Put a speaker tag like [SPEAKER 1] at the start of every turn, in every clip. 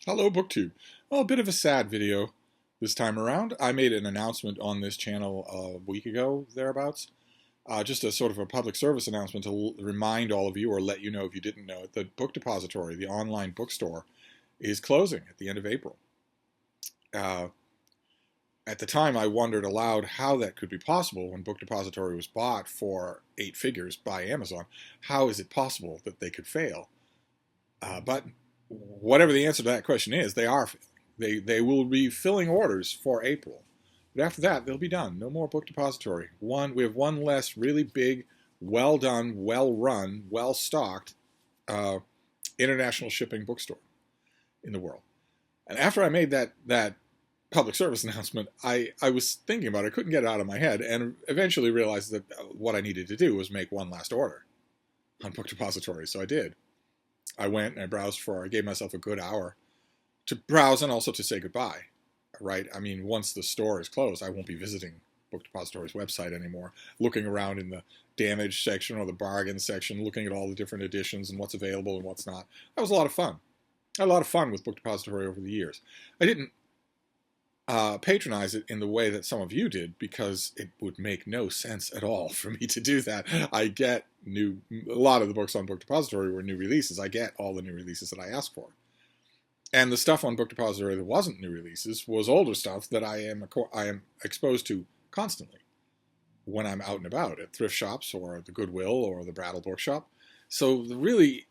[SPEAKER 1] Hello, BookTube. Well, a bit of a sad video this time around. I made an announcement on this channel a week ago, thereabouts. Just a sort of a public service announcement to remind all of you, or let you know if you didn't know it, that Book Depository, the online bookstore, is closing at the end of April. At the time, I wondered aloud how that could be possible when Book Depository was bought for 8 figures by Amazon. How is it possible that they could fail? But whatever the answer to that question is, they are failing. They will be filling orders for April. But after that, they'll be done. No more Book Depository. We have one less really big, well done, well run, well stocked international shipping bookstore in the world. And after I made that public service announcement, I was thinking about it. I couldn't get it out of my head, and eventually realized that what I needed to do was make one last order on Book Depository. So I did. I went and I gave myself a good hour to browse and also to say goodbye, right? I mean, once the store is closed, I won't be visiting Book Depository's website anymore, looking around in the damage section or the bargain section, looking at all the different editions and what's available and what's not. That was a lot of fun. I had a lot of fun with Book Depository over the years. I didn't patronize it in the way that some of you did, because it would make no sense at all for me to do that. I get a lot of the books on Book Depository were new releases. I get all the new releases that I ask for. And the stuff on Book Depository that wasn't new releases was older stuff that I am exposed to constantly when I'm out and about at thrift shops or the Goodwill or the Brattle Bookshop. So really,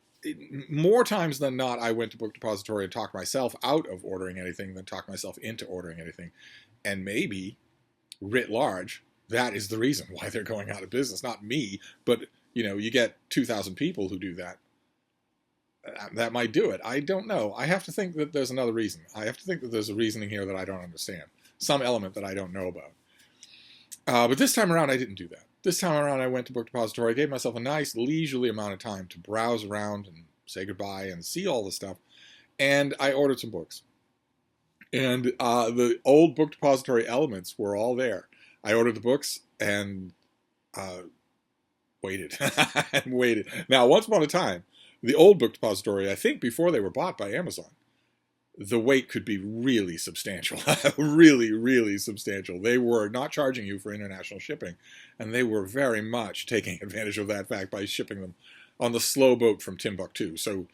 [SPEAKER 1] more times than not, I went to Book Depository and talked myself out of ordering anything than talked myself into ordering anything. And maybe, writ large, that is the reason why they're going out of business. Not me, but you get 2,000 people who do that. That might do it. I don't know. I have to think that there's another reason. I have to think that there's a reasoning here that I don't understand. Some element that I don't know about. But this time around, I didn't do that. This time around, I went to Book Depository. I gave myself a nice, leisurely amount of time to browse around and say goodbye and see all the stuff. And I ordered some books. And the old Book Depository elements were all there. I ordered the books and waited and waited. Now, once upon a time, the old Book Depository, I think before they were bought by Amazon, the wait could be really substantial, really, really substantial. They were not charging you for international shipping, and they were very much taking advantage of that fact by shipping them on the slow boat from Timbuktu. So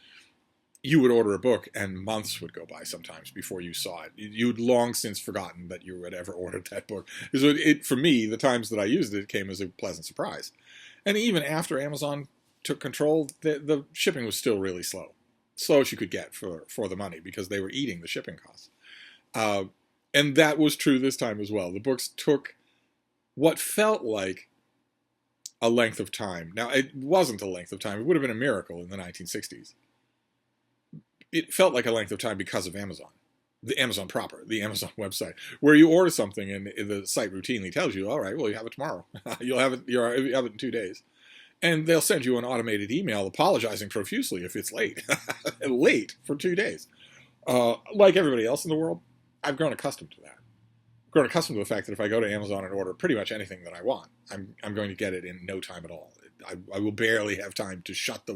[SPEAKER 1] you would order a book, and months would go by sometimes before you saw it. You'd long since forgotten that you had ever ordered that book. So for me, the times that I used it, it came as a pleasant surprise. And even after Amazon took control, the shipping was still really slow. Slow as you could get for the money, because they were eating the shipping costs. And that was true this time as well. The books took what felt like a length of time. Now, it wasn't a length of time. It would have been a miracle in the 1960s. It felt like a length of time because of Amazon. The Amazon proper, the Amazon website, where you order something and the site routinely tells you, all right, well, you have it tomorrow. You have it in 2 days. And they'll send you an automated email apologizing profusely if it's late. Late for 2 days. Like everybody else in the world, I've grown accustomed to that. I've grown accustomed to the fact that if I go to Amazon and order pretty much anything that I want, I'm going to get it in no time at all. I will barely have time to shut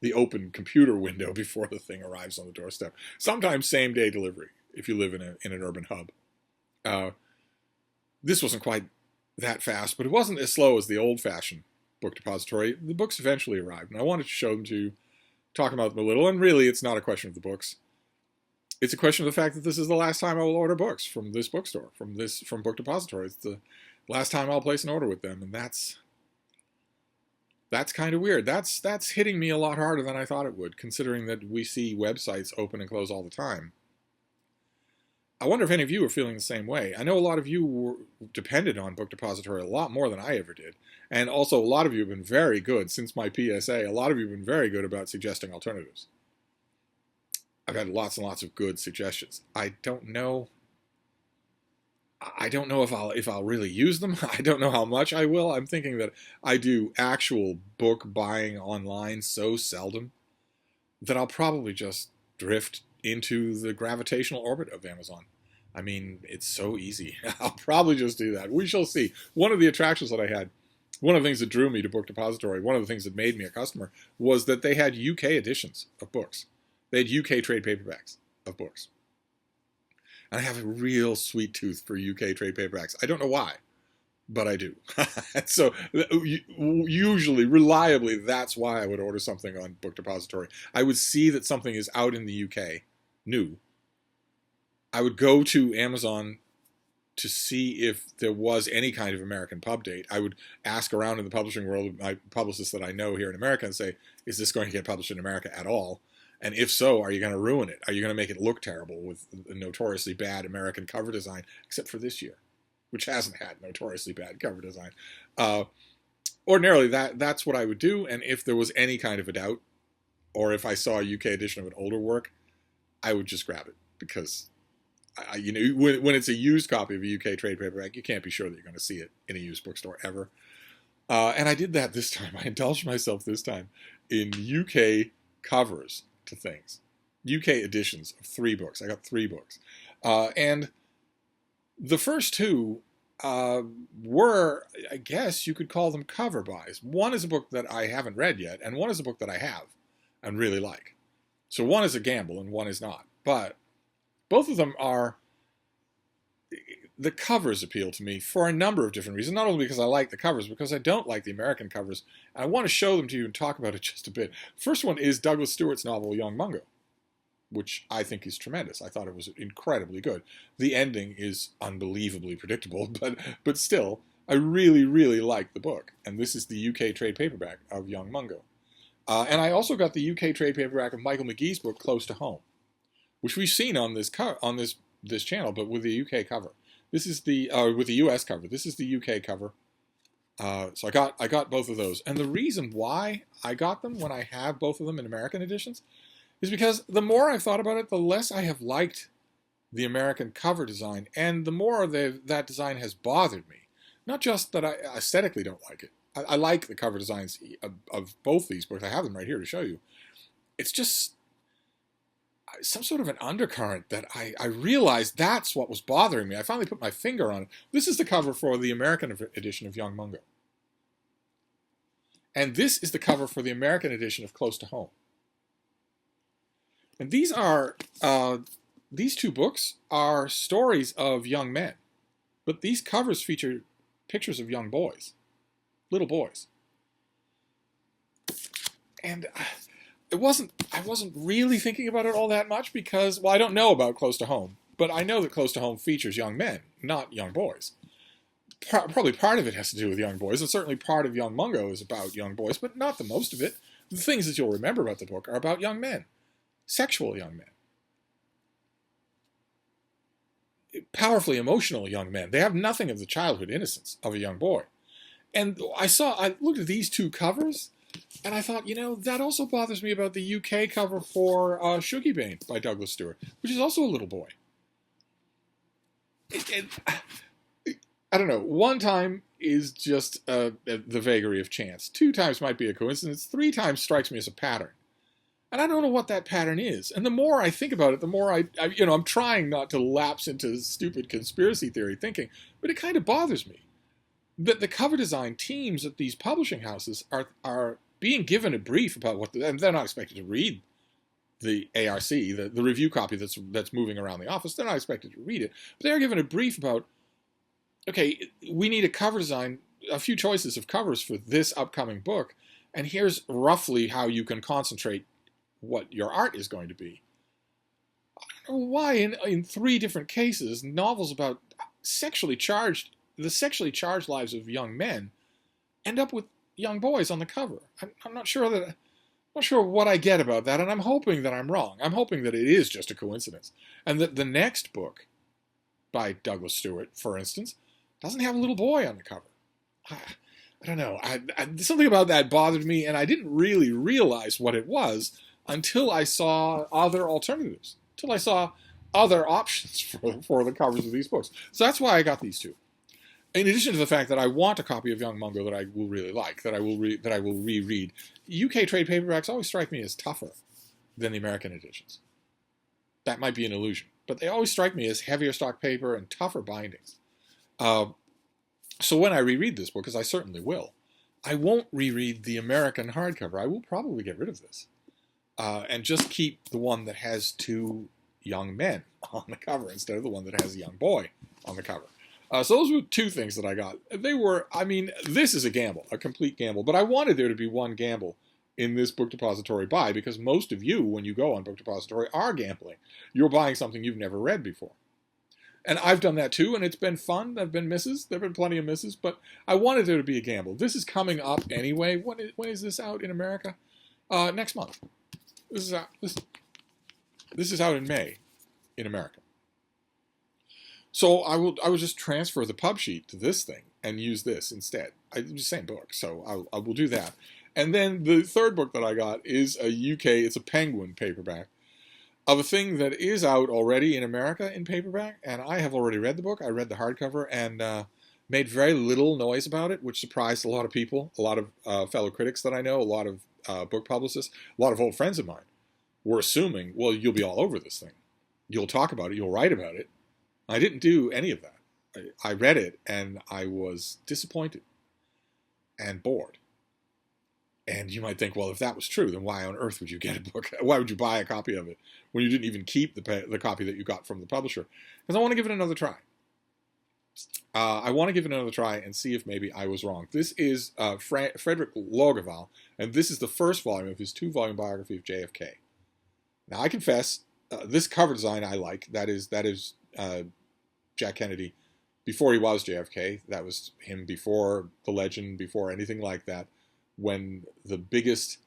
[SPEAKER 1] the open computer window before the thing arrives on the doorstep. Sometimes same-day delivery, if you live in an urban hub. This wasn't quite that fast, but it wasn't as slow as the old-fashioned Book Depository. The books eventually arrived, and I wanted to show them to you, talk about them a little, and really it's not a question of the books. It's a question of the fact that this is the last time I will order books from this bookstore, from Book Depository. It's the last time I'll place an order with them, and that's kind of weird. That's hitting me a lot harder than I thought it would, considering that we see websites open and close all the time. I wonder if any of you are feeling the same way. I know a lot of you depended on Book Depository a lot more than I ever did. And also a lot of you have been very good, since my PSA, a lot of you have been very good about suggesting alternatives. I've had lots and lots of good suggestions. I don't know if I'll really use them. I don't know how much I will. I'm thinking that I do actual book buying online so seldom that I'll probably just drift into the gravitational orbit of Amazon. I mean, it's so easy. I'll probably just do that. We shall see. One of the attractions that I had, one of the things that drew me to Book Depository, one of the things that made me a customer, was that they had UK editions of books. They had UK trade paperbacks. of books. And I have a real sweet tooth for UK trade paperbacks. I don't know why, but I do. So usually, reliably, that's why I would order something on Book Depository. I would see that something is out in the UK, new. I would go to Amazon to see if there was any kind of American pub date. I would ask around in the publishing world, my publicists that I know here in America, and say, is this going to get published in America at all? And if so, are you going to ruin it? Are you going to make it look terrible with a notoriously bad American cover design, except for this year, which hasn't had notoriously bad cover design? Ordinarily, that's what I would do. And if there was any kind of a doubt, or if I saw a UK edition of an older work, I would just grab it. Because, when it's a used copy of a UK trade paperback, you can't be sure that you're going to see it in a used bookstore ever. And I did that this time. I indulged myself this time in UK covers to things. UK editions of 3 books. I got 3 books. And the first 2 were, I guess you could call them cover buys. One is a book that I haven't read yet, and one is a book that I have and really like. So one is a gamble and one is not. But both of them are, the covers appeal to me for a number of different reasons. Not only because I like the covers, because I don't like the American covers. And I want to show them to you and talk about it just a bit. First one is Douglas Stewart's novel, Young Mungo, which I think is tremendous. I thought it was incredibly good. The ending is unbelievably predictable, but still, I really, really like the book. And this is the UK trade paperback of Young Mungo. And I also got the UK trade paperback of Michael McGee's book, Close to Home, which we've seen on this channel, but with the UK cover. This is the with the US cover. This is the UK cover. So I got both of those. And the reason why I got them when I have both of them in American editions is because the more I've thought about it, the less I have liked the American cover design, and the more that design has bothered me. Not just that I aesthetically don't like it. I like the cover designs of both these books. I have them right here to show you. It's just some sort of an undercurrent that I realized that's what was bothering me. I finally put my finger on it. This is the cover for the American edition of Young Mungo. And this is the cover for the American edition of Close to Home. And these 2 books are stories of young men. But these covers feature pictures of young boys, little boys. And I wasn't really thinking about it all that much because, well, I don't know about Close to Home, but I know that Close to Home features young men, not young boys. Probably part of it has to do with young boys, and certainly part of Young Mungo is about young boys, but not the most of it. The things that you'll remember about the book are about young men, sexual young men, powerfully emotional young men. They have nothing of the childhood innocence of a young boy. And I looked at these 2 covers, and I thought, that also bothers me about the UK cover for Shuggie Bane by Douglas Stewart, which is also a little boy. I don't know. 1 time is just the vagary of chance. 2 times might be a coincidence. 3 times strikes me as a pattern. And I don't know what that pattern is. And the more I think about it, the more I'm trying not to lapse into stupid conspiracy theory thinking, but it kind of bothers me that the cover design teams at these publishing houses are being given a brief about and they're not expected to read the ARC, the review copy that's moving around the office. They're not expected to read it, but they're given a brief about, okay, we need a cover design, a few choices of covers for this upcoming book, and here's roughly how you can concentrate what your art is going to be. I don't know why in 3 different cases, novels about the sexually charged lives of young men end up with young boys on the cover. I'm not sure what I get about that, and I'm hoping that I'm wrong. I'm hoping that it is just a coincidence, and that the next book by Douglas Stewart, for instance, doesn't have a little boy on the cover. I don't know. Something about that bothered me, and I didn't really realize what it was until I saw other alternatives, until I saw other options for the covers of these books. So that's why I got these 2. In addition to the fact that I want a copy of Young Mungo that I will really like, that I will reread, UK trade paperbacks always strike me as tougher than the American editions. That might be an illusion, but they always strike me as heavier stock paper and tougher bindings. So when I reread this book, as I certainly will, I won't reread the American hardcover. I will probably get rid of this and just keep the one that has 2 young men on the cover instead of the one that has a young boy on the cover. So those were two things that I got. They were, I mean, this is a gamble, a complete gamble. But I wanted there to be one gamble in this Book Depository buy, because most of you, when you go on Book Depository, are gambling. You're buying something you've never read before. And I've done that too, and it's been fun. There have been misses. There have been plenty of misses, but I wanted there to be a gamble. This is coming up anyway. When is this out in America? Next month. This is out in May in America. So I will just transfer the pub sheet to this thing and use this instead. It's the same book, so I will do that. And then the third book that I got is a UK, it's a Penguin paperback of a thing that is out already in America in paperback, and I have already read the book. I read the hardcover and made very little noise about it, which surprised a lot of people, a lot of fellow critics that I know, a lot of book publicists, a lot of old friends of mine were assuming, well, you'll be all over this thing. You'll talk about it, you'll write about it. I didn't do any of that. I read it, and I was disappointed and bored. And you might think, well, if that was true, then why on earth would you get a book? Why would you buy a copy of it when you didn't even keep the copy that you got from the publisher? Because I want to give it another try. I want to give it another try and see if maybe I was wrong. This is Frederick Loggeval, and this is the first volume of his 2-volume biography of JFK. Now, I confess, this cover design I like. That is Jack Kennedy before he was JFK. That was him before the legend, before anything like that, when the biggest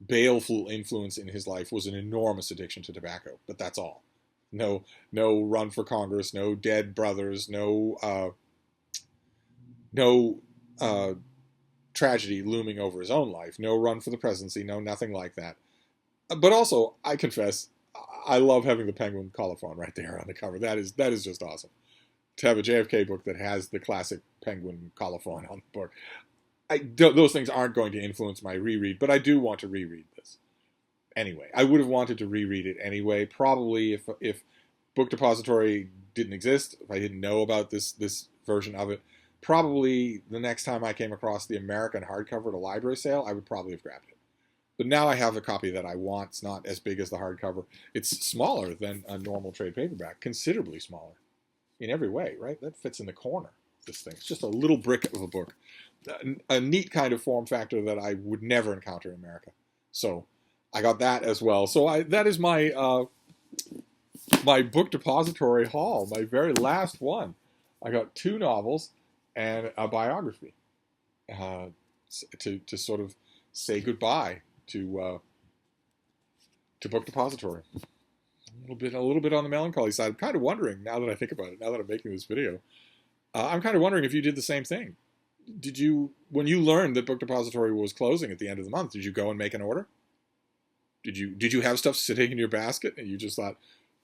[SPEAKER 1] baleful influence in his life was an enormous addiction to tobacco. But that's all. No run for Congress, no dead brothers, no tragedy looming over his own life, no run for the presidency, no nothing like that. But also, I confess, I love having the Penguin colophon right there on the cover. That is just awesome. To have a JFK book that has the classic Penguin colophon on the book. Those things aren't going to influence my reread, but I do want to reread this. Anyway, I would have wanted to reread it anyway. Probably if Book Depository didn't exist, if I didn't know about this version of it, probably the next time I came across the American hardcover at a library sale, I would probably have grabbed it. But now I have a copy that I want. It's not as big as the hardcover. It's smaller than a normal trade paperback, considerably smaller in every way, right? That fits in the corner of this thing. It's just a little brick of a book. A neat kind of form factor that I would never encounter in America. So I got that as well. So that is my my Book Depository haul, my very last one. I got 2 novels and a biography to sort of say goodbye to Book Depository. A little bit on the melancholy side. I'm kind of wondering, now that I think about it, now that I'm making this video, I'm kind of wondering if you did the same thing. Did you, when you learned that Book Depository was closing at the end of the month, did you go and make an order? Did you have stuff sitting in your basket and you just thought,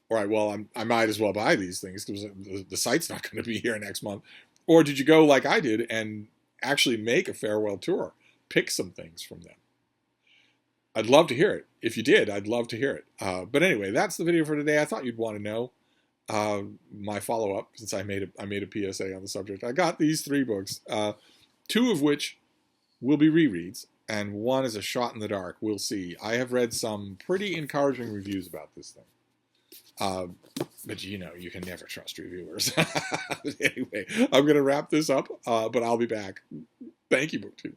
[SPEAKER 1] all right, well, I might as well buy these things because the site's not going to be here next month? Or did you go like I did and actually make a farewell tour, pick some things from them? I'd love to hear it. If you did, I'd love to hear it. But anyway, that's the video for today. I thought you'd want to know my follow-up, since I made a PSA on the subject. I got these 3 books, 2 of which will be rereads, and 1 is a shot in the dark. We'll see. I have read some pretty encouraging reviews about this thing. But you know, you can never trust reviewers. Anyway, I'm going to wrap this up, but I'll be back. Thank you, BookTube.